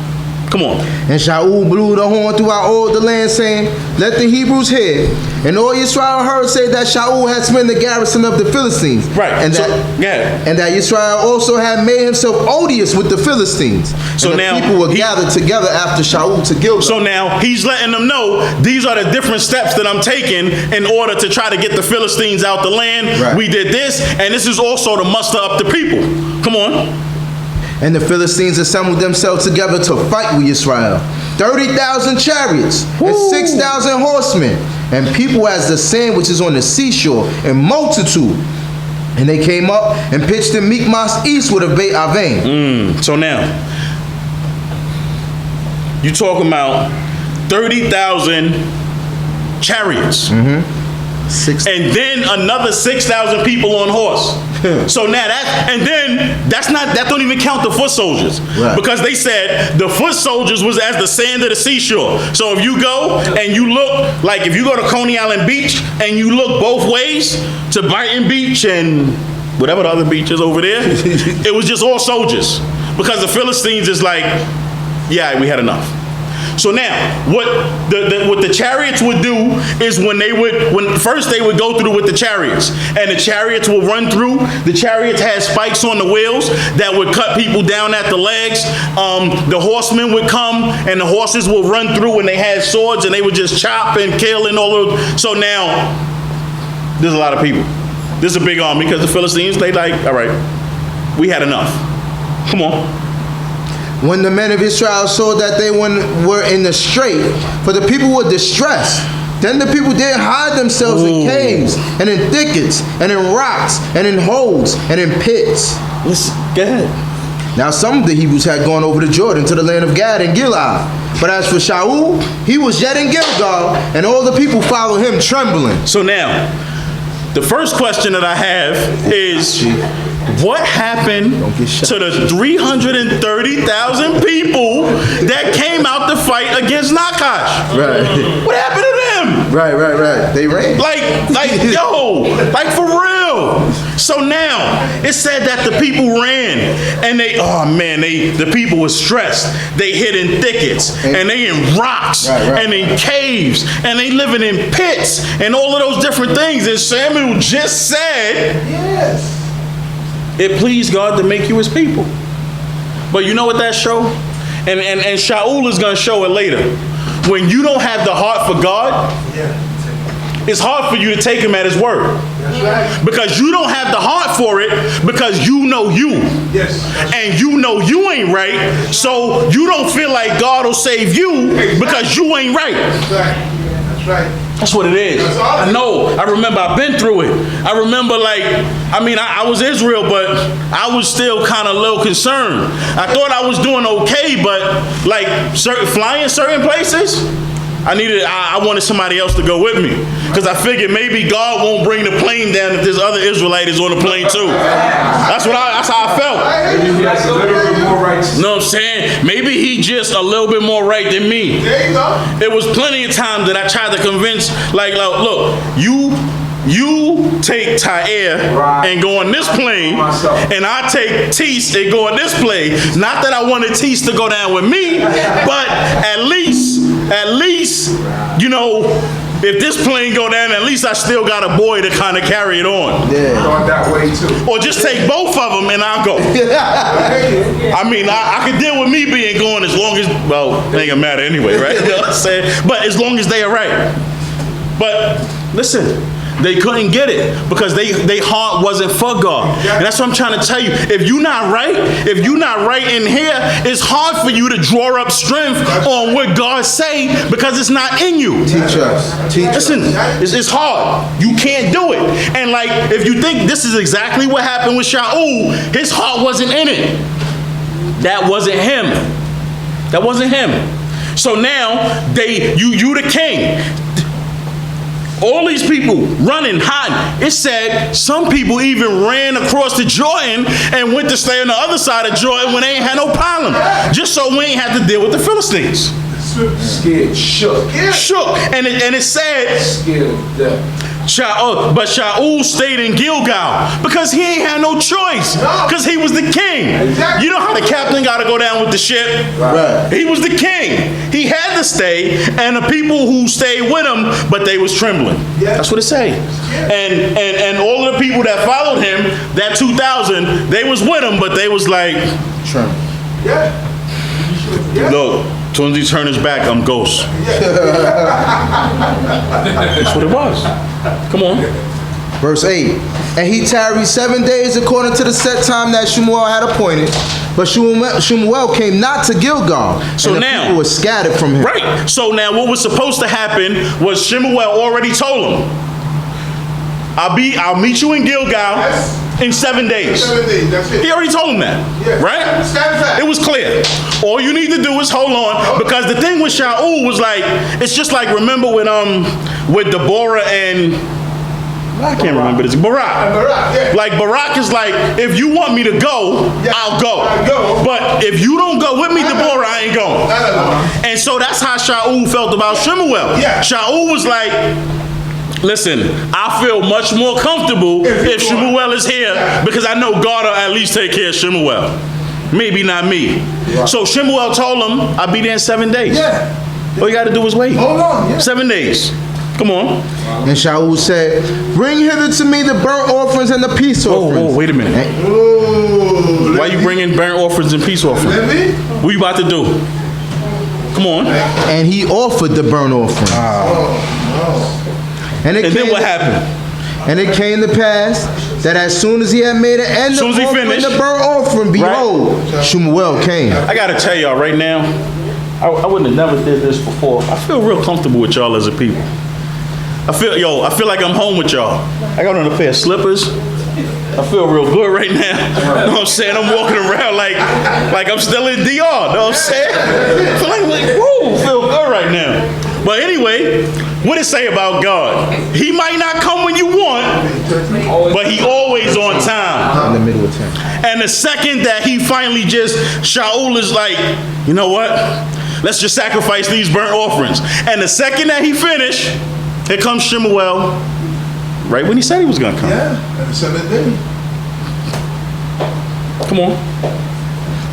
Speaker 1: Come on.
Speaker 4: And Shaul blew the horn throughout all the land, saying, let the Hebrews hear. And all Yisrael heard say that Shaul had smitten the garrison of the Philistines.
Speaker 1: Right.
Speaker 4: And that Yisrael also had made himself odious with the Philistines.
Speaker 1: So
Speaker 4: and the
Speaker 1: now
Speaker 4: people were gathered together after Shaul to Gilgal.
Speaker 1: So now he's letting them know these are the different steps that I'm taking in order to try to get the Philistines out the land.
Speaker 4: Right.
Speaker 1: We did this, and this is also to muster up the people. Come on.
Speaker 4: And the Philistines assembled themselves together to fight with Yisrael. 30,000 chariots and 6,000 horsemen, and people as the sand which is on the seashore in multitude. And they came up and pitched in Mikmas eastward of Beit Aven.
Speaker 1: So now, you talking about 30,000 chariots. And then another 6,000 people on horse. So now that don't even count the foot soldiers.
Speaker 4: Right.
Speaker 1: Because they said the foot soldiers was as the sand of the seashore. So if you go and you look, like if you go to Coney Island Beach and you look both ways to Brighton Beach and whatever the other beach is over there, it was just all soldiers. Because the Philistines is like, yeah, we had enough. So now, what the chariots would do is first they would go through with the chariots, and the chariots will run through. The chariots had spikes on the wheels that would cut people down at the legs. The horsemen would come, and the horses will run through, and they had swords, and they would just chop and kill and all of. So now, there's a lot of people. This is a big army because the Philistines, they like, all right, we had enough. Come on.
Speaker 4: When the men of Israel saw that they were in the strait, for the people were distressed, then the people did hide themselves in caves, and in thickets, and in rocks, and in holes, and in pits.
Speaker 1: Listen, go ahead.
Speaker 4: Now some of the Hebrews had gone over the Jordan to the land of Gad and Gilead. But as for Shaul, he was yet in Gilgal, and all the people followed him trembling.
Speaker 1: So now, the first question that I have is, what happened to the 330,000 people that came out to fight against Nakash?
Speaker 4: Right.
Speaker 1: What happened to them?
Speaker 4: Right. They ran.
Speaker 1: Like for real. So now, it said that the people ran, and the people were stressed. They hid in thickets, and they in rocks, and in caves, and they living in pits, and all of those different things. And Samuel just said,
Speaker 2: Yes.
Speaker 1: it pleased God to make you his people. But you know what that show? And Shaul is going to show it later. When you don't have the heart for God, it's hard for you to take him at his word.
Speaker 2: That's right.
Speaker 1: Because you don't have the heart for it, because you know you.
Speaker 2: Yes.
Speaker 1: And you know you ain't right, so you don't feel like God will save you because you ain't right.
Speaker 2: That's right. That's right.
Speaker 1: That's what it is. I know. I remember I've been through it. I remember I was Israel, but I was still kind of a little concerned. I thought I was doing okay, but flying certain places, I wanted somebody else to go with me, because I figured maybe God won't bring the plane down if there's other Israelites on the plane too. That's how I felt.
Speaker 3: Maybe that's a little bit more right.
Speaker 1: Know what I'm saying? Maybe he just a little bit more right than me.
Speaker 2: There you go.
Speaker 1: It was plenty of times that I tried to convince, look, you take Tyre and go on this plane, and I take Teese and go on this plane. Not that I wanted Teese to go down with me, but at least, if this plane go down, at least I still got a boy to kind of carry it on.
Speaker 4: Yeah.
Speaker 3: Going that way too.
Speaker 1: Or just take both of them and I'll go. I could deal with me being gone as long as, it ain't gonna matter anyway, right? You know what I'm saying? But as long as they are right. But listen, they couldn't get it because they heart wasn't for God. And that's what I'm trying to tell you. If you're not right in here, it's hard for you to draw up strength on what God say, because it's not in you.
Speaker 4: Teach us.
Speaker 1: Listen, it's hard. You can't do it. And if you think this is exactly what happened with Shaul, his heart wasn't in it. That wasn't him. That wasn't him. So now you the king. All these people running, hiding. It said some people even ran across the Jordan and went to stay on the other side of Jordan when they ain't had no problem, just so we ain't have to deal with the Philistines.
Speaker 3: Scared, shook.
Speaker 1: Shook, and it said,
Speaker 3: scared to death.
Speaker 1: But Shaul stayed in Gilgal because he ain't had no choice. Because he was the king.
Speaker 2: Exactly.
Speaker 1: You know how the captain got to go down with the ship?
Speaker 4: Right.
Speaker 1: He was the king. He had to stay, and the people who stayed with him, but they was trembling.
Speaker 2: Yeah.
Speaker 1: That's what it say. And all of the people that followed him, that 2,000, they was with him, but they was like,
Speaker 4: Trump.
Speaker 2: Yeah. Yeah.
Speaker 1: look, as soon as he turned his back, I'm ghost. That's what it was. Come on.
Speaker 4: Verse 8. And he tarried 7 days according to the set time that Shemuel had appointed. But Shemuel came not to Gilgal.
Speaker 1: So
Speaker 4: and the
Speaker 1: now-
Speaker 4: people were scattered from him.
Speaker 1: Right. So now what was supposed to happen was Shemuel already told him, I'll meet you in Gilgal
Speaker 2: Yes.
Speaker 1: in 7 days.
Speaker 2: 7 days, that's it.
Speaker 1: He already told him that.
Speaker 2: Yeah.
Speaker 1: Right?
Speaker 2: Stand fast.
Speaker 1: It was clear. All you need to do is hold on, because the thing with Shaul was like, it's just like, remember with Deborah and I can't remember this. Barak.
Speaker 2: Barak, yeah.
Speaker 1: Like Barak is like, if you want me to go,
Speaker 2: Yeah,
Speaker 1: I'll go.
Speaker 2: I'll go.
Speaker 1: But if you don't go with me, Deborah, I ain't going.
Speaker 2: No.
Speaker 1: And so that's how Shaul felt about Shemuel.
Speaker 2: Yeah.
Speaker 1: Shaul was like, listen, I feel much more comfortable if Shemuel is here, because I know God will at least take care of Shemuel. Maybe not me.
Speaker 2: Right.
Speaker 1: So Shemuel told him, I'll be there in 7 days.
Speaker 2: Yeah.
Speaker 1: All you got to do is wait.
Speaker 2: Hold on. Yeah.
Speaker 1: 7 days. Come on.
Speaker 4: And Shaul said, bring hither to me the burnt offerings and the peace offerings.
Speaker 1: Oh, wait a minute.
Speaker 2: Oh,
Speaker 1: Why you bringing burnt offerings and peace offerings?
Speaker 2: Let me.
Speaker 1: What you about to do? Come on.
Speaker 4: And he offered the burnt offering. And
Speaker 1: then what happened?
Speaker 4: And it came to pass that as soon as he had made an end
Speaker 1: Soon
Speaker 4: of
Speaker 1: as he
Speaker 4: offering
Speaker 1: finished,
Speaker 4: the burnt offering, behold, Shemuel came.
Speaker 1: I got to tell y'all right now, I wouldn't have never did this before. I feel real comfortable with y'all as a people. I feel like I'm home with y'all. I got on a pair of slippers. I feel real good right now. You know what I'm saying? I'm walking around like I'm still in DR. You know what I'm saying? I feel like woo, feel good right now. But anyway, what it say about God? He might not come when you want, but he always on time.
Speaker 4: In the middle of town.
Speaker 1: And the second that he finally Shaul is like, you know what? Let's just sacrifice these burnt offerings. And the second that he finished, here comes Shemuel, right when he said he was going to come.
Speaker 2: Yeah. And the 7th day.
Speaker 1: Come on.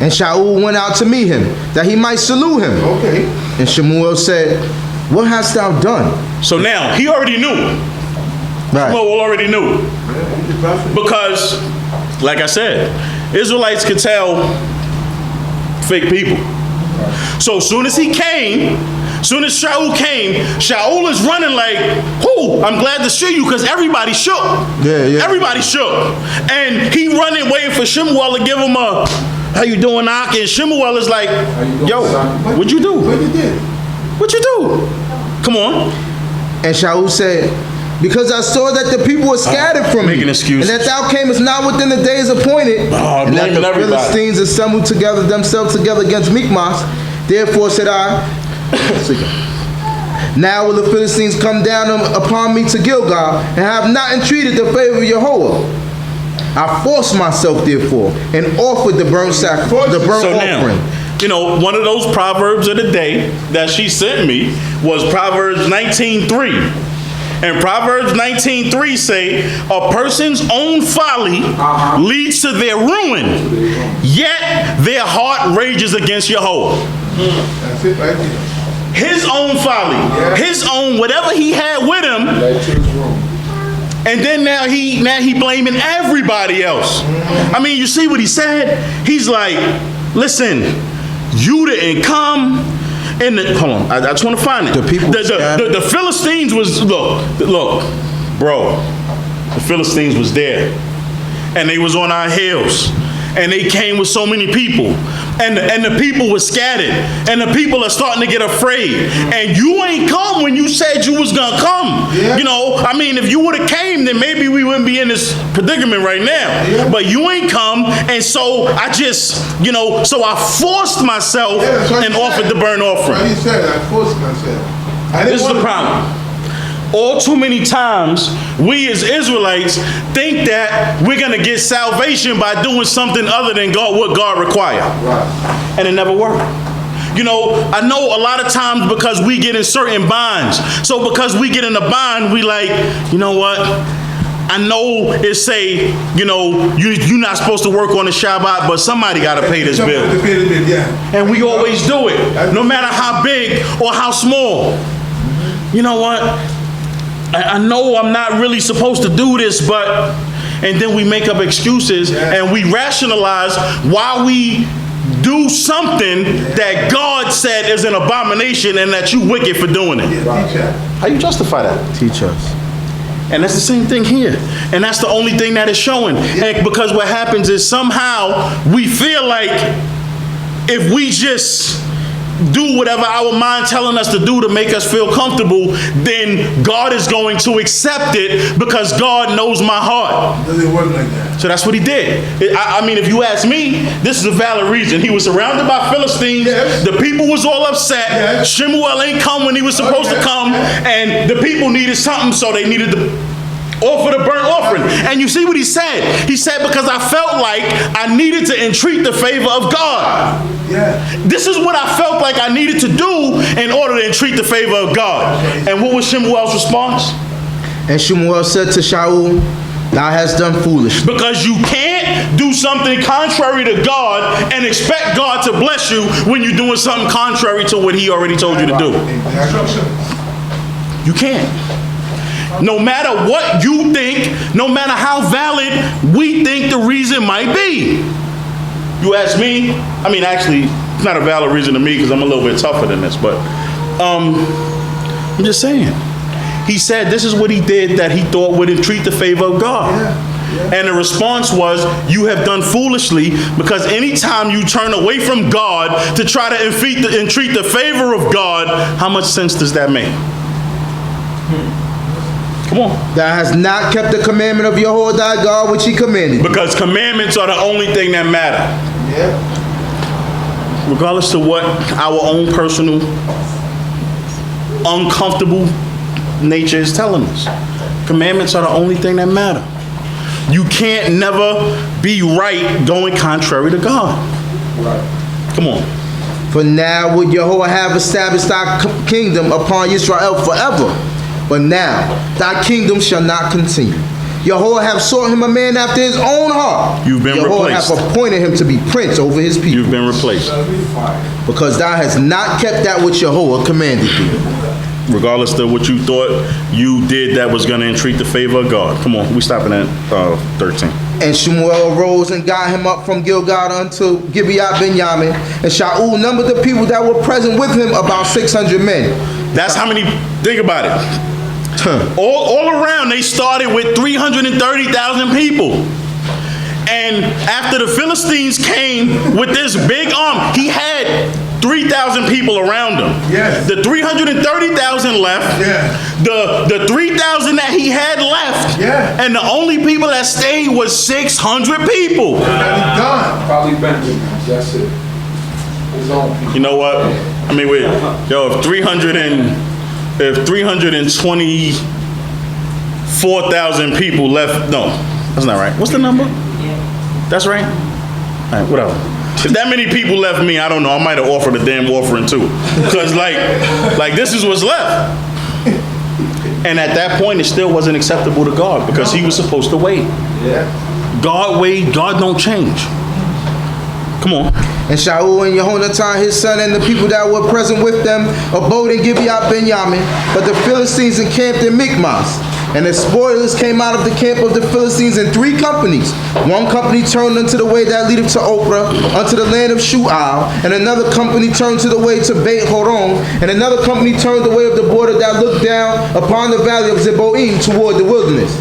Speaker 4: And Shaul went out to meet him, that he might salute him.
Speaker 2: Okay.
Speaker 4: And Shemuel said, what hast thou done?
Speaker 1: So now, he already knew.
Speaker 4: Right.
Speaker 1: Shemuel already knew. Because, like I said, Israelites could tell fake people. So as soon as he came, soon as Shaul came, Shaul is running like, whoo, I'm glad to see you, because everybody shook.
Speaker 4: Yeah.
Speaker 1: Everybody shook. And he running, waiting for Shemuel to give him a, how you doing, Ak? And Shemuel is like, yo, what'd you do?
Speaker 2: What you did?
Speaker 1: What you do? Come on.
Speaker 4: And Shaul said, because I saw that the people were scattered from me,
Speaker 1: making excuses.
Speaker 4: and that thou camest not within the days appointed, and that
Speaker 1: blaming
Speaker 4: the
Speaker 1: everybody.
Speaker 4: Philistines assembled themselves together against Michmash. Therefore said I, now will the Philistines come down upon me to Gilgal, and have not entreated the favor of Jehovah. I forced myself therefore, and offered the burnt sacrifice, the burnt
Speaker 1: So now,
Speaker 4: offering.
Speaker 1: you know, one of those proverbs of the day that she sent me was Proverbs 19:3. And Proverbs 19:3 say, a person's own folly leads to their ruin, yet their heart rages against Jehovah.
Speaker 2: That's it right there.
Speaker 1: His own folly, his own, whatever he had with him, and then now he blaming everybody else. I mean, you see what he said? He's like, listen, you didn't come. And hold on, I just want to find it. The Philistines was, look, bro, the Philistines was there. And they was on our hills. And they came with so many people. And the people were scattered. And the people are starting to get afraid. And you ain't come when you said you was going to come.
Speaker 2: Yeah.
Speaker 1: You know, I mean, if you would have came, then maybe we wouldn't be in this predicament right now.
Speaker 2: Yeah.
Speaker 1: But you ain't come. And so I just, so I forced myself and offered the burnt offering.
Speaker 2: What he said, I forced myself.
Speaker 1: This is the problem. All too many times, we as Israelites think that we're going to get salvation by doing something other than what God required.
Speaker 2: Right.
Speaker 1: And it never worked. You know, I know a lot of times because we get in certain binds. So because we get in a bind, we like, you know what? I know it say, you know, you're not supposed to work on the Shabbat, but somebody got to pay this bill. And we always do it, no matter how big or how small. You know what? I know I'm not really supposed to do this, but, and then we make up excuses and we rationalize why we do something that God said is an abomination and that you wicked for doing it. How you justify that?
Speaker 4: Teach us.
Speaker 1: And that's the same thing here. And that's the only thing that is showing. And because what happens is somehow we feel like if we just do whatever our mind telling us to do to make us feel comfortable, then God is going to accept it because God knows my heart.
Speaker 2: Doesn't work like that.
Speaker 1: So that's what he did. I mean, if you ask me, this is a valid reason. He was surrounded by Philistines.
Speaker 2: Yes.
Speaker 1: The people was all upset.
Speaker 2: Yes.
Speaker 1: Shemuel ain't come when he was supposed to come. And the people needed something, so they needed to offer the burnt offering. And you see what he said? He said, because I felt like I needed to entreat the favor of God.
Speaker 2: Yeah.
Speaker 1: This is what I felt like I needed to do in order to entreat the favor of God. And what was Shemuel's response?
Speaker 4: And Shemuel said to Shaul, thou hast done foolish.
Speaker 1: Because you can't do something contrary to God and expect God to bless you when you're doing something contrary to what he already told you to do. You can't. No matter what you think, no matter how valid we think the reason might be. You ask me, I mean, actually, it's not a valid reason to me because I'm a little bit tougher than this, but I'm just saying. He said this is what he did that he thought would entreat the favor of God. And the response was, you have done foolishly, because anytime you turn away from God to try to entreat the favor of God, how much sense does that make? Come on.
Speaker 4: Thou hast not kept the commandment of Yahweh thy God, which he commanded.
Speaker 1: Because commandments are the only thing that matter.
Speaker 2: Yeah.
Speaker 1: Regardless of what our own personal, uncomfortable nature is telling us. Commandments are the only thing that matter. You can't never be right going contrary to God. Right. Come on.
Speaker 4: For now would Yahweh have established thy kingdom upon Yisrael forever. But now thy kingdom shall not continue. Yahweh have sought him a man after his own heart.
Speaker 1: You've been replaced.
Speaker 4: Yahweh have appointed him to be prince over his people.
Speaker 1: You've been replaced.
Speaker 4: Because thou hast not kept that which Yahweh commanded thee.
Speaker 1: Regardless of what you thought you did that was going to entreat the favor of God. Come on, we stopping at 13.
Speaker 4: And Shemuel arose and got him up from Gilgal unto Gibeah Benjamin. And Shaul numbered the people that were present with him, about 600 men.
Speaker 1: That's how many, think about it. All around, they started with 330,000 people. And after the Philistines came with this big army, he had 3,000 people around him.
Speaker 2: Yes.
Speaker 1: The 330,000 left.
Speaker 2: Yeah.
Speaker 1: The 3,000 that he had left.
Speaker 2: Yeah.
Speaker 1: And the only people that stayed was 600 people.
Speaker 2: Done.
Speaker 3: Probably Benjamin. That's it. His own people.
Speaker 1: You know what? I mean, wait. Yo, if 324,000 people left, no, that's not right. What's the number? That's right. All right, whatever. If that many people left me, I don't know. I might have offered a damn offering too, because like this is what's left. And at that point, it still wasn't acceptable to God because He was supposed to wait.
Speaker 2: Yeah.
Speaker 1: God wait. God don't change. Come on.
Speaker 4: And Shaul and Yehonatan his son and the people that were present with them abode in Gibeah Benjamin, but the Philistines encamped in Michmash. And the spoilers came out of the camp of the Philistines in 3 companies. One company turned unto the way that leadeth to Ophrah, unto the land of Shual, and another company turned to the way to Beit Horon, and another company turned the way of the border that looked down upon the valley of Zeboim toward the wilderness.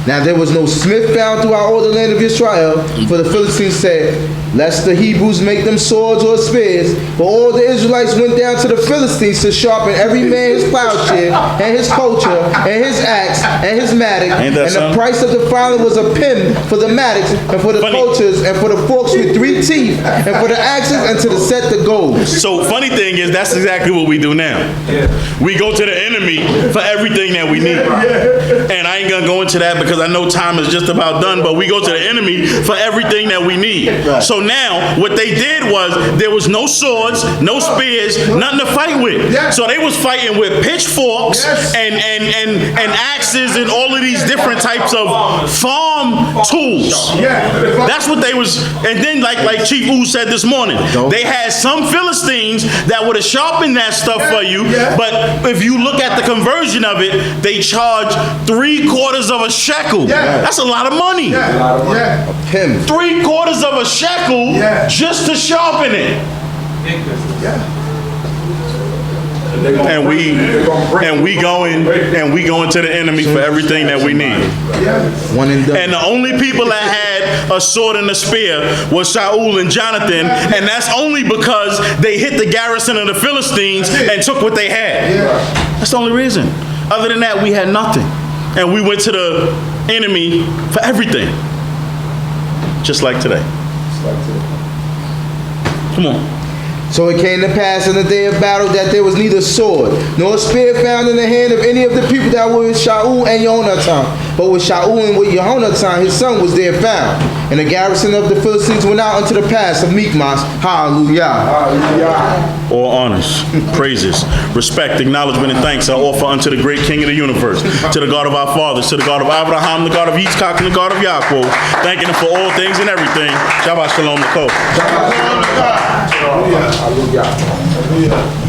Speaker 4: Now there was no smith found throughout all the land of Israel, for the Philistines said, lest the Hebrews make them swords or spears. But all the Israelites went down to the Philistines to sharpen every man his plowshare, and his poacher, and his axe, and his mattock. And the price of the filing was a pim for the mattocks, and for the poachers, and for the forks with 3 teeth, and for the axes, and to the set the gold.
Speaker 1: So funny thing is, that's exactly what we do now. We go to the enemy for everything that we need. And I ain't gonna go into that because because I know time is just about done, but we go to the enemy for everything that we need.
Speaker 4: Right.
Speaker 1: So now what they did was there was no swords, no spears, nothing to fight with.
Speaker 2: Yeah.
Speaker 1: So they was fighting with pitchforks
Speaker 2: Yes.
Speaker 1: and axes and all of these different types of farm tools.
Speaker 2: Yeah.
Speaker 1: That's what they was, and then like Chief Ooh said this morning, they had some Philistines that would have sharpened that stuff for you,
Speaker 2: Yeah.
Speaker 1: but if you look at the conversion of it, they charge 3/4 of a shekel.
Speaker 2: Yeah.
Speaker 1: That's a lot of money.
Speaker 2: Yeah. Yeah.
Speaker 4: Him.
Speaker 1: 3/4 of a shekel
Speaker 2: Yeah.
Speaker 1: just to sharpen it.
Speaker 2: Yeah.
Speaker 1: And we going to the enemy for everything that we need.
Speaker 2: Yeah.
Speaker 4: One and done.
Speaker 1: And the only people that had a sword and a spear was Saul and Jonathan, and that's only because they hit the garrison of the Philistines and took what they had. That's the only reason. Other than that, we had nothing. And we went to the enemy for everything. Just like today. Come on.
Speaker 4: So it came to pass in the day of battle that there was neither sword nor spear found in the hand of any of the people that were with Shaul and Jonathan. But with Shaul and with Jonathan, his son, was there found. And the garrison of the Philistines went out unto the pass of Michmas. Hallelujah.
Speaker 1: All honors, praises, respect, acknowledgement, and thanks I offer unto the great King of the universe, to the God of our fathers, to the God of Abraham, the God of Yitzchak, and the God of Yaakov, thanking him for all things and everything. Shabbat Shalom.
Speaker 2: Hallelujah.